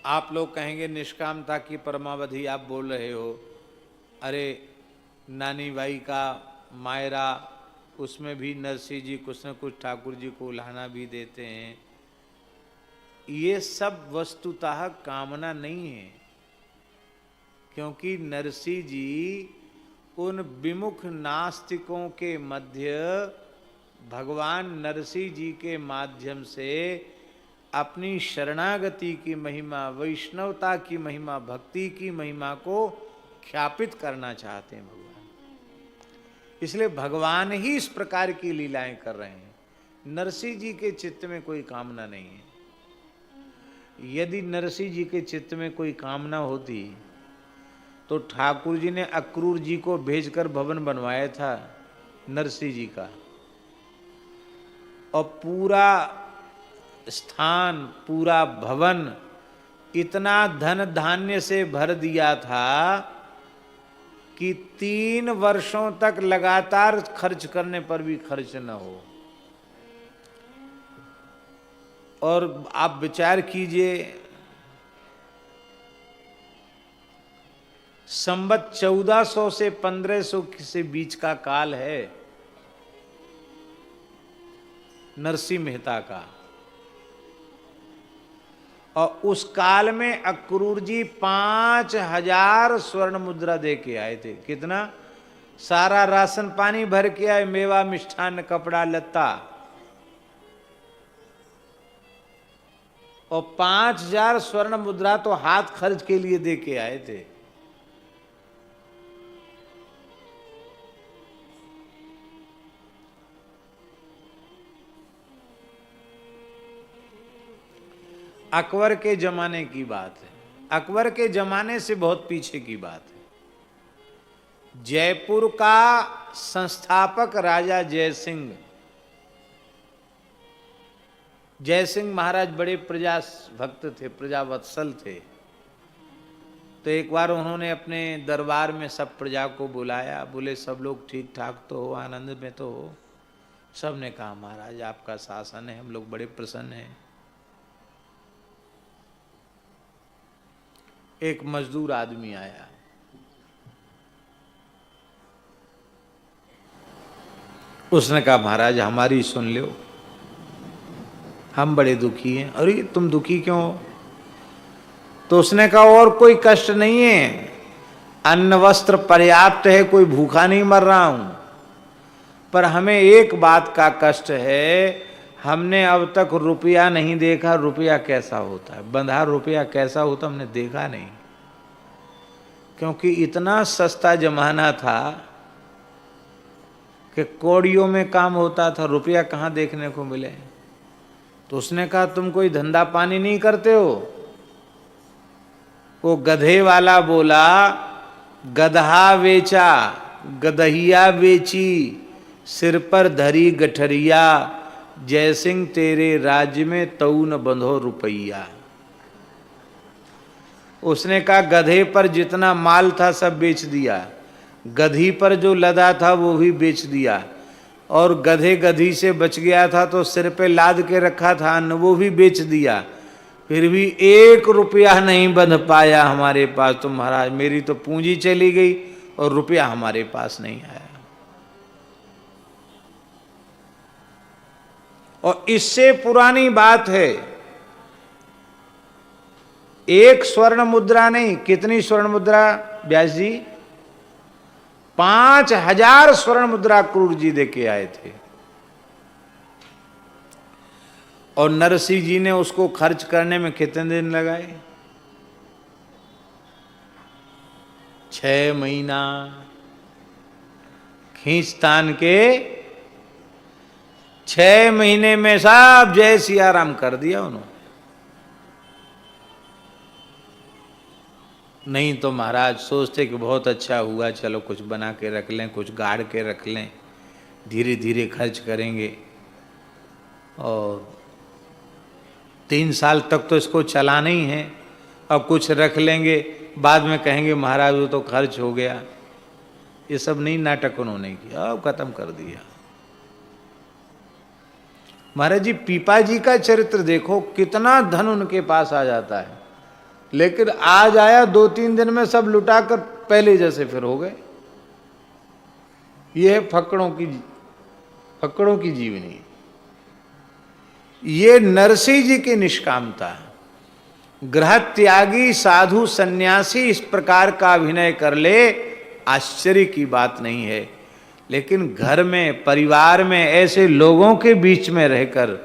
आप लोग कहेंगे निष्कामता की परमावधि आप बोल रहे हो, अरे नानी बाई का मायरा उसमें भी नरसिंह जी कुछ न कुछ ठाकुर जी को उल्हाना भी देते हैं। ये सब वस्तुतः कामना नहीं है, क्योंकि नरसिंह जी उन विमुख नास्तिकों के मध्य भगवान नरसिंह जी के माध्यम से अपनी शरणागति की महिमा, वैष्णवता की महिमा, भक्ति की महिमा को ख्यापित करना चाहते हैं भगवान। इसलिए भगवान ही इस प्रकार की लीलाएं कर रहे हैं। नरसिंह जी के चित्त में कोई कामना नहीं है। यदि नरसिंह जी के चित्त में कोई कामना होती तो ठाकुर जी ने अक्रूर जी को भेजकर भवन बनवाया था नरसिंह जी का, और पूरा स्थान, पूरा भवन इतना धन धान्य से भर दिया था कि 3 वर्षों तक लगातार खर्च करने पर भी खर्च न हो। और आप विचार कीजिए, संवत 1400 से 1500 से बीच का काल है नरसिंह मेहता का, और उस काल में अक्रूर जी 5000 स्वर्ण मुद्रा दे के आए थे। कितना? सारा राशन पानी भर के आए, मेवा मिष्ठान कपड़ा लत्ता, और 5000 स्वर्ण मुद्रा तो हाथ खर्च के लिए दे के आए थे। अकबर के जमाने की बात है, अकबर के जमाने से बहुत पीछे की बात है। जयपुर का संस्थापक राजा जयसिंह, जयसिंह महाराज बड़े प्रजा भक्त थे, प्रजावत्सल थे। तो एक बार उन्होंने अपने दरबार में सब प्रजा को बुलाया, बोले सब लोग ठीक ठाक तो हो, आनंद में तो हो? सब ने कहा महाराज आपका शासन है, हम लोग बड़े प्रसन्न हैं। एक मजदूर आदमी आया, उसने कहा महाराज हमारी सुन लो, हम बड़े दुखी हैं। अरे तुम दुखी क्यों हो? तो उसने कहा और कोई कष्ट नहीं है, अन्न वस्त्र पर्याप्त है, कोई भूखा नहीं मर रहा हूं, पर हमें एक बात का कष्ट है, हमने अब तक रुपया नहीं देखा, रुपया कैसा होता है, बंधा रुपया कैसा होता हमने देखा नहीं, क्योंकि इतना सस्ता जमाना था कि कौड़ियों में काम होता था, रुपया कहाँ देखने को मिले। तो उसने कहा तुम कोई धंधा पानी नहीं करते हो? वो गधे वाला बोला गधा बेचा, गदहिया बेची, सिर पर धरी गठरिया, जयसिंह तेरे राज्य में तऊ न बंधो रुपैया। उसने कहा गधे पर जितना माल था सब बेच दिया, गधी पर जो लदा था वो भी बेच दिया, और गधे गधी से बच गया था तो सिर पे लाद के रखा था अन्न वो भी बेच दिया, फिर भी 1 रुपया नहीं बंध पाया हमारे पास। तो महाराज मेरी तो पूंजी चली गई और रुपया हमारे पास नहीं आया। और इससे पुरानी बात है, 1 स्वर्ण मुद्रा नहीं, कितनी स्वर्ण मुद्रा व्यास जी? 5000 स्वर्ण मुद्रा क्रूर जी दे के आए थे, और नरसिंह जी ने उसको खर्च करने में कितने दिन लगाए? 6 महीना खींचतान के 6 महीने में सब जय सिया राम कर दिया उन्होंने। नहीं तो महाराज सोचते कि बहुत अच्छा हुआ, चलो कुछ बना के रख लें, कुछ गाड़ के रख लें, धीरे धीरे खर्च करेंगे, और 3 साल तक तो इसको चलाना ही है, अब कुछ रख लेंगे, बाद में कहेंगे महाराज वो तो खर्च हो गया। ये सब नहीं नाटक उन्होंने किया, अब खत्म कर दिया। महाराज जी पीपा जी का चरित्र देखो, कितना धन उनके पास आ जाता है, लेकिन आज आया 2-3 दिन में सब लुटाकर पहले जैसे फिर हो गए। ये है फक्कड़ों की जीवनी। ये नरसिंह जी की निष्कामता। ग्रह त्यागी साधु सन्यासी इस प्रकार का अभिनय कर ले, आश्चर्य की बात नहीं है, लेकिन घर में परिवार में ऐसे लोगों के बीच में रहकर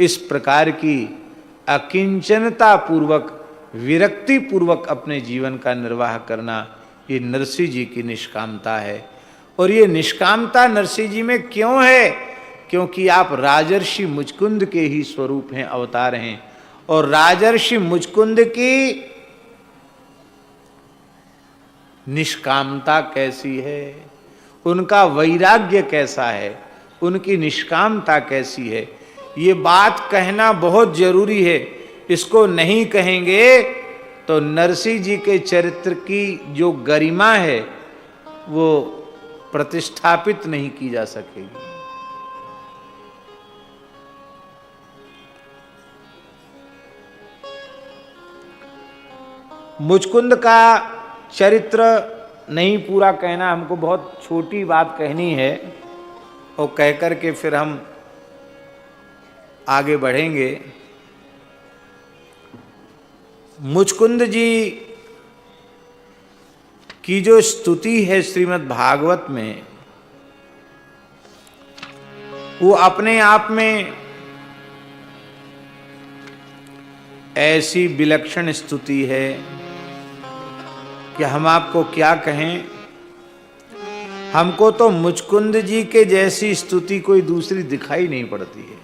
इस प्रकार की अकिंचनता पूर्वक विरक्ति पूर्वक अपने जीवन का निर्वाह करना, ये नरसिंह जी की निष्कामता है। और ये निष्कामता नरसिंह जी में क्यों है? क्योंकि आप राजर्षि मुचकुंद के ही स्वरूप हैं, अवतार हैं, और राजर्षि मुचकुंद की निष्कामता कैसी है, उनका वैराग्य कैसा है, उनकी निष्कामता कैसी है, ये बात कहना बहुत जरूरी है। इसको नहीं कहेंगे तो नरसिंह जी के चरित्र की जो गरिमा है वो प्रतिष्ठापित नहीं की जा सकेगी। मुचकुंद का चरित्र नहीं पूरा कहना, हमको बहुत छोटी बात कहनी है और कहकर के फिर हम आगे बढ़ेंगे। मुचकुंद जी की जो स्तुति है श्रीमद् भागवत में, वो अपने आप में ऐसी विलक्षण स्तुति है कि हम आपको क्या कहें। हमको तो मुचकुंद जी के जैसी स्तुति कोई दूसरी दिखाई नहीं पड़ती है।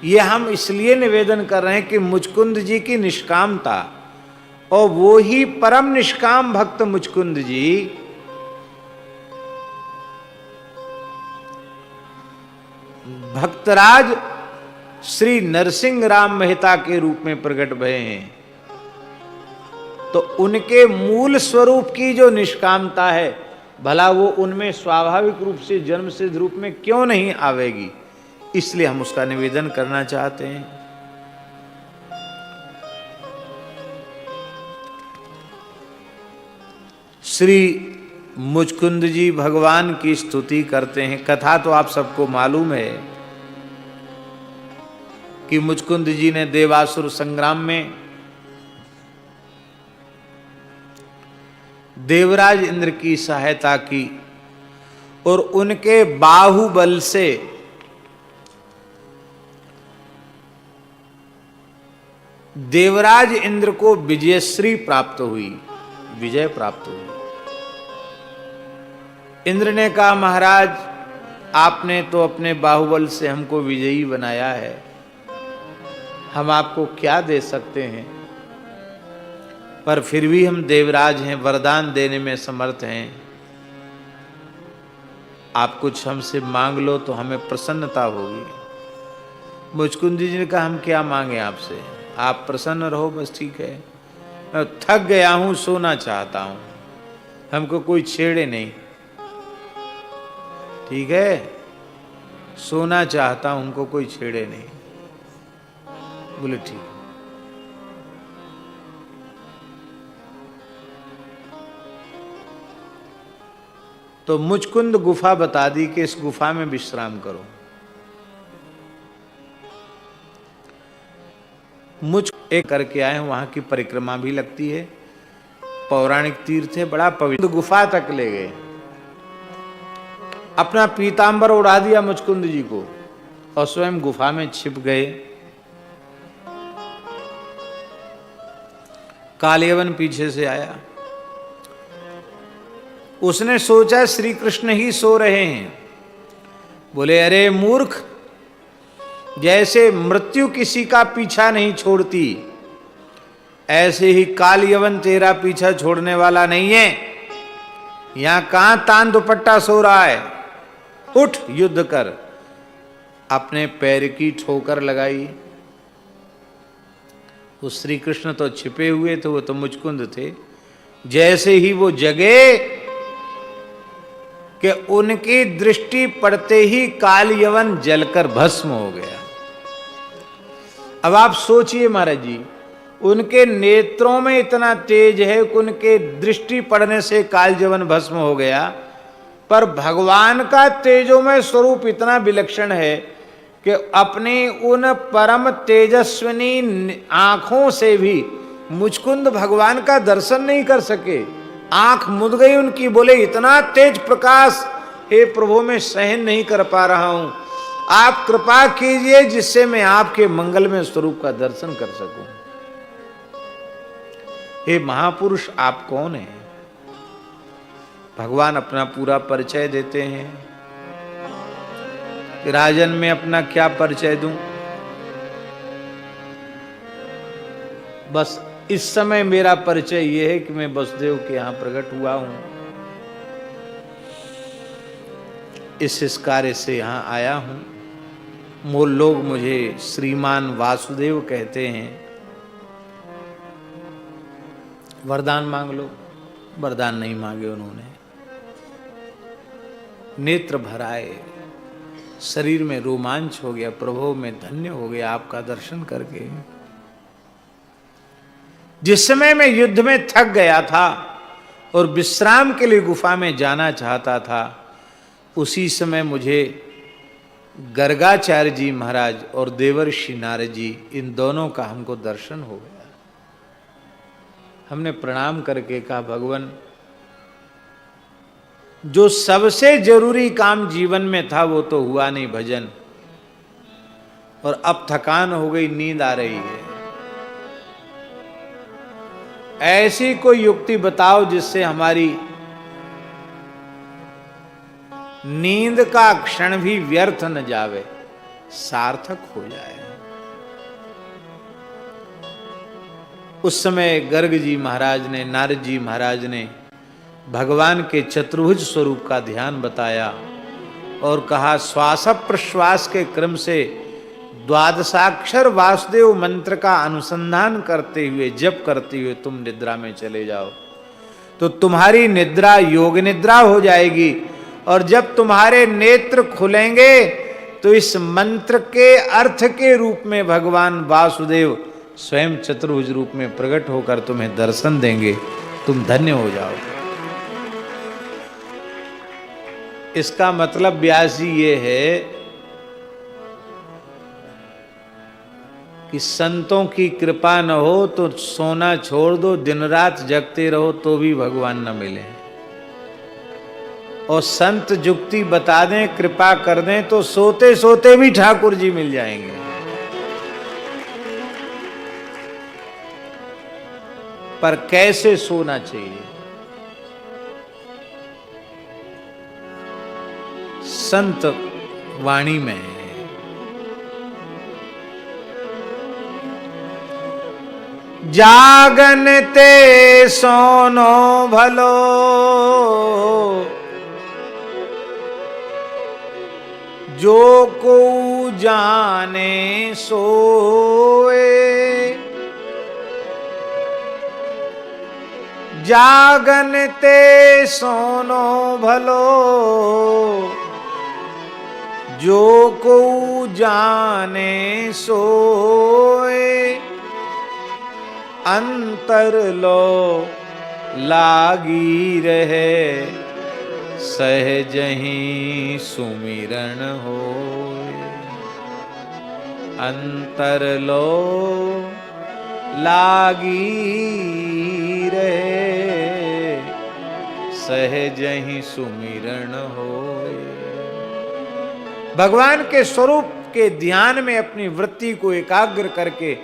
ये हम इसलिए निवेदन कर रहे हैं कि मुचकुंद जी की निष्कामता, और वो ही परम निष्काम भक्त मुचकुंद जी भक्तराज श्री नरसिंह राम मेहता के रूप में प्रकट भये हैं। तो उनके मूल स्वरूप की जो निष्कामता है, भला वो उनमें स्वाभाविक रूप से जन्म सिद्ध रूप में क्यों नहीं आवेगी, इसलिए हम उसका निवेदन करना चाहते हैं। श्री मुचकुंद जी भगवान की स्तुति करते हैं। कथा तो आप सबको मालूम है कि मुचकुंद जी ने देवासुर संग्राम में देवराज इंद्र की सहायता की और उनके बाहुबल से देवराज इंद्र को विजयश्री प्राप्त हुई, विजय प्राप्त हुई। इंद्र ने कहा, महाराज आपने तो अपने बाहुबल से हमको विजयी बनाया है, हम आपको क्या दे सकते हैं, पर फिर भी हम देवराज हैं, वरदान देने में समर्थ हैं। आप कुछ हमसे मांग लो तो हमें प्रसन्नता होगी। मुचकुंद जी ने कहा, हम क्या मांगे आपसे, आप प्रसन्न रहो बस, ठीक है। मैं थक गया हूं, सोना चाहता हूं, हमको कोई छेड़े नहीं, ठीक है, सोना चाहता हूं, हमको कोई छेड़े नहीं। बोले ठीक। तो मुचकुंद गुफा बता दी कि इस गुफा में विश्राम करो। मुझ एक करके आए, वहां की परिक्रमा भी लगती है, पौराणिक तीर्थ है, बड़ा पवित्र। गुफा तक ले गए, अपना पीतांबर उड़ा दिया मुचकुंद जी को और स्वयं गुफा में छिप गए। कालयवन पीछे से आया, उसने सोचा श्री कृष्ण ही सो रहे हैं। बोले, अरे मूर्ख, जैसे मृत्यु किसी का पीछा नहीं छोड़ती, ऐसे ही कालयवन तेरा पीछा छोड़ने वाला नहीं है। यहां कहां तान दुपट्टा सो रहा है, उठ युद्ध कर। अपने पैर की ठोकर लगाई। वो श्री कृष्ण तो छिपे हुए थे, वो तो मुचकुंद थे। जैसे ही वो जगे कि उनकी दृष्टि पड़ते ही कालयवन जलकर भस्म हो गया। अब आप सोचिए महाराज जी, उनके नेत्रों में इतना तेज है कि उनके दृष्टि पड़ने से कालयवन भस्म हो गया, पर भगवान का तेजोमय स्वरूप इतना विलक्षण है कि अपनी उन परम तेजस्विनी आंखों से भी मुचकुंद भगवान का दर्शन नहीं कर सके। आंख मुद गई उनकी। बोले, इतना तेज प्रकाश हे प्रभु मैं सहन नहीं कर पा रहा हूं, आप कृपा कीजिए जिससे मैं आपके मंगलमय स्वरूप का दर्शन कर सकूं। हे महापुरुष, आप कौन हैं? भगवान अपना पूरा परिचय देते हैं। राजन, मैं अपना क्या परिचय दूं? बस इस समय मेरा परिचय यह है कि मैं वसुदेव के यहां प्रकट हुआ हूं, इस कार्य से यहां आया हूं। वो लोग मुझे श्रीमान वासुदेव कहते हैं। वरदान मांग लो। वरदान नहीं मांगे उन्होंने, नेत्र भर आए, शरीर में रोमांच हो गया, प्रभु में धन्य हो गया आपका दर्शन करके। जिस समय मैं युद्ध में थक गया था और विश्राम के लिए गुफा में जाना चाहता था, उसी समय मुझे गर्गाचार्य जी महाराज और देवर्षि नारद जी, इन दोनों का हमको दर्शन हो गया। हमने प्रणाम करके कहा, भगवान जो सबसे जरूरी काम जीवन में था वो तो हुआ नहीं, भजन, और अब थकान हो गई, नींद आ रही है। ऐसी कोई युक्ति बताओ जिससे हमारी नींद का क्षण भी व्यर्थ न जावे, सार्थक हो जाए। उस समय गर्ग जी महाराज ने, नारद जी महाराज ने भगवान के चतुर्भुज स्वरूप का ध्यान बताया और कहा, श्वास प्रश्वास के क्रम से द्वादशाक्षर वासुदेव मंत्र का अनुसंधान करते हुए, जप करते हुए तुम निद्रा में चले जाओ, तो तुम्हारी निद्रा योग निद्रा हो जाएगी। और जब तुम्हारे नेत्र खुलेंगे तो इस मंत्र के अर्थ के रूप में भगवान वासुदेव स्वयं चतुर्भुज रूप में प्रकट होकर तुम्हें दर्शन देंगे, तुम धन्य हो जाओगे। इसका मतलब व्यास जी ये है कि संतों की कृपा न हो तो सोना छोड़ दो, दिन रात जगते रहो तो भी भगवान न मिले। और संत जुक्ति बता दें, कृपा कर दें, तो सोते सोते भी ठाकुर जी मिल जाएंगे। पर कैसे सोना चाहिए? संत वाणी में जागन ते सोनो भलो, जो को जाने सोए। जागन ते सोनो भलो, जो को जाने सोए। अंतर लो लागी रहे, सहज ही सुमिरन होए। अंतर लो लागी रहे, सहज ही सुमिरन होए। भगवान के स्वरूप के ध्यान में अपनी वृत्ति को एकाग्र करके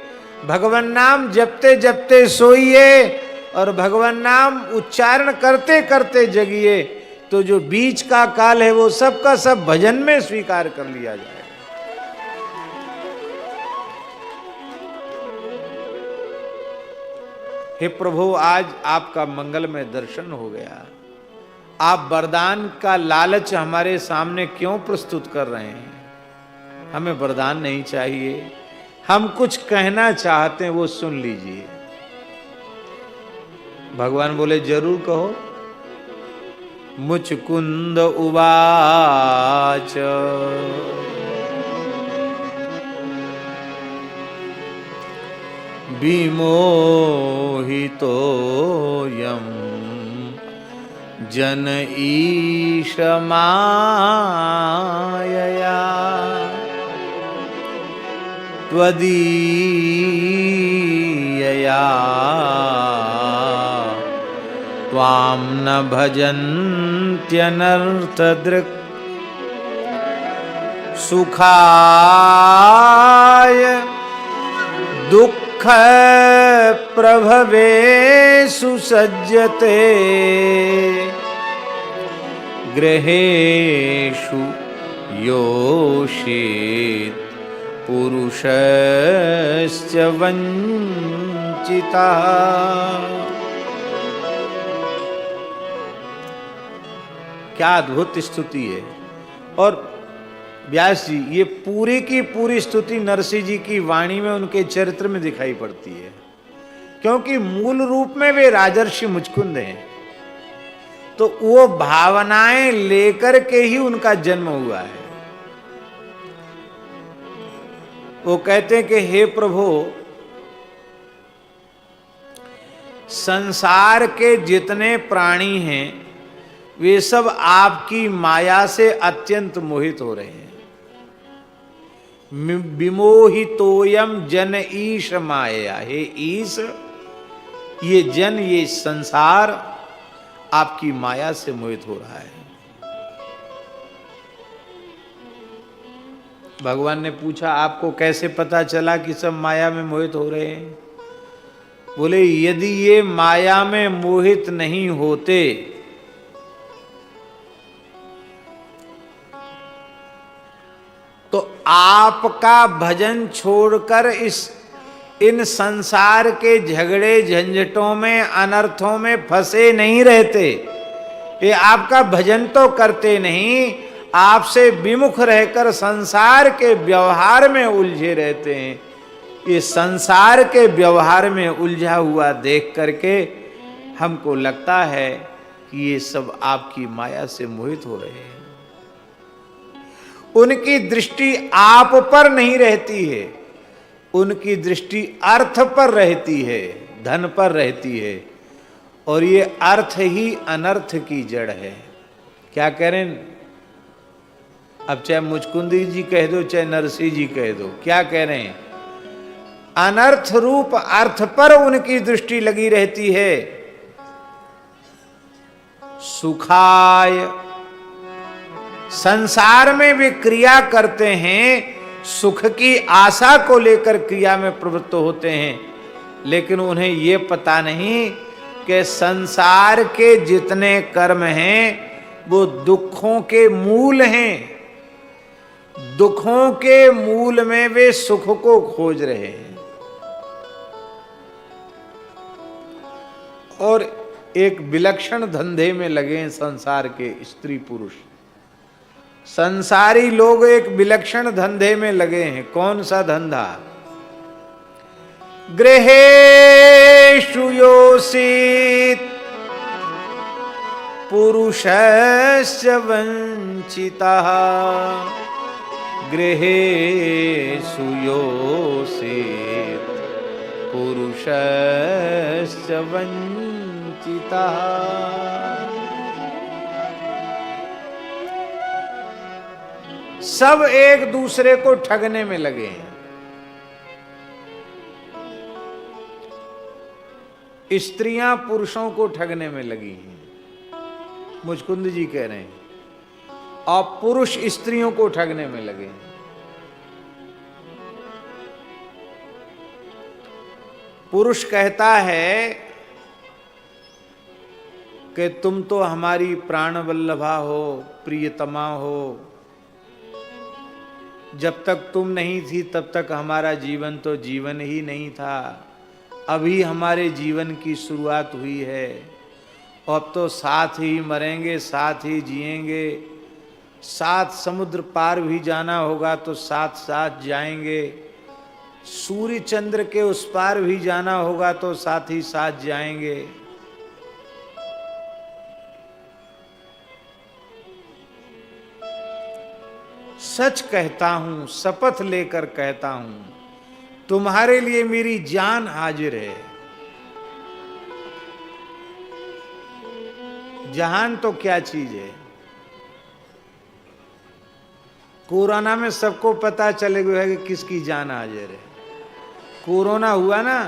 भगवान नाम जपते जपते सोइए और भगवान नाम उच्चारण करते करते जगिए, तो जो बीच का काल है वो सब का सब भजन में स्वीकार कर लिया जाए। हे प्रभु, आज आपका मंगलमय दर्शन हो गया। आप वरदान का लालच हमारे सामने क्यों प्रस्तुत कर रहे हैं? हमें वरदान नहीं चाहिए, हम कुछ कहना चाहते हैं वो सुन लीजिए। भगवान बोले, जरूर कहो। मुचकुंद उवाच विमोहितो यम जन ईश मायया, त्वदीयया त्वां न भजन्त्यनर्थदृक्। सुखाय दुःख प्रभवेषु सज्जते, गृहेषु योषित् पुरुषश्च वञ्चितः। वंचिता। क्या अद्भुत स्तुति है। और व्यास जी, ये पूरी की पूरी स्तुति नरसिंह जी की वाणी में, उनके चरित्र में दिखाई पड़ती है, क्योंकि मूल रूप में वे राजर्षि मुचकुंद हैं। तो वो भावनाएं लेकर के ही उनका जन्म हुआ है। वो कहते हैं कि हे प्रभु, संसार के जितने प्राणी हैं वे सब आपकी माया से अत्यंत मोहित हो रहे हैं। विमोहितोयम जन ईश माया। हे ईश, ये जन, ये संसार आपकी माया से मोहित हो रहा है। भगवान ने पूछा, आपको कैसे पता चला कि सब माया में मोहित हो रहे हैं? बोले, यदि ये माया में मोहित नहीं होते तो आपका भजन छोड़कर इन संसार के झगड़े झंझटों में, अनर्थों में फंसे नहीं रहते। ये आपका भजन तो करते नहीं, आपसे विमुख रहकर संसार के व्यवहार में उलझे रहते हैं। ये संसार के व्यवहार में उलझा हुआ देख करके हमको लगता है कि ये सब आपकी माया से मोहित हो रहे हैं। उनकी दृष्टि आप पर नहीं रहती है, उनकी दृष्टि अर्थ पर रहती है, धन पर रहती है, और ये अर्थ ही अनर्थ की जड़ है। क्या कह रहे हैं? अब चाहे मुचकुंदी जी कह दो, चाहे नरसिंह जी कह दो, क्या कह रहे हैं? अनर्थ रूप अर्थ पर उनकी दृष्टि लगी रहती है। सुखाय, संसार में वे क्रिया करते हैं, सुख की आशा को लेकर क्रिया में प्रवृत्त होते हैं, लेकिन उन्हें ये पता नहीं कि संसार के जितने कर्म हैं वो दुखों के मूल हैं। दुखों के मूल में वे सुख को खोज रहे हैं। और एक विलक्षण धंधे में लगे हैं संसार के स्त्री पुरुष। संसारी लोग एक विलक्षण धंधे में लगे हैं। कौन सा धंधा? गृहेषु योषित पुरुषस्य वंचितः। गृहेषु योषित पुरुषस्य वंचितः। सब एक दूसरे को ठगने में लगे हैं। स्त्रियां पुरुषों को ठगने में लगी हैं, मुचकुंद जी कह रहे हैं, और पुरुष स्त्रियों को ठगने में लगे हैं। पुरुष कहता है कि तुम तो हमारी प्राण वल्लभा हो, प्रियतमा हो, जब तक तुम नहीं थी तब तक हमारा जीवन तो जीवन ही नहीं था, अभी हमारे जीवन की शुरुआत हुई है, अब तो साथ ही मरेंगे, साथ ही जिएंगे, साथ समुद्र पार भी जाना होगा तो साथ साथ जाएंगे, सूर्य चंद्र के उस पार भी जाना होगा तो साथ ही साथ जाएंगे। सच कहता हूं, शपथ लेकर कहता हूं, तुम्हारे लिए मेरी जान हाजिर है। जान तो क्या चीज है? कोरोना में सबको पता चले गया है कि किसकी जान हाजिर है। कोरोना हुआ ना,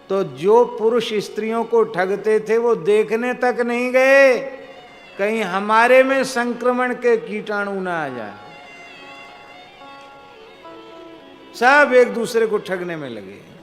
तो जो पुरुष स्त्रियों को ठगते थे वो देखने तक नहीं गए कहीं हमारे में संक्रमण के कीटाणु ना आ जाए। सब एक दूसरे को ठगने में लगे।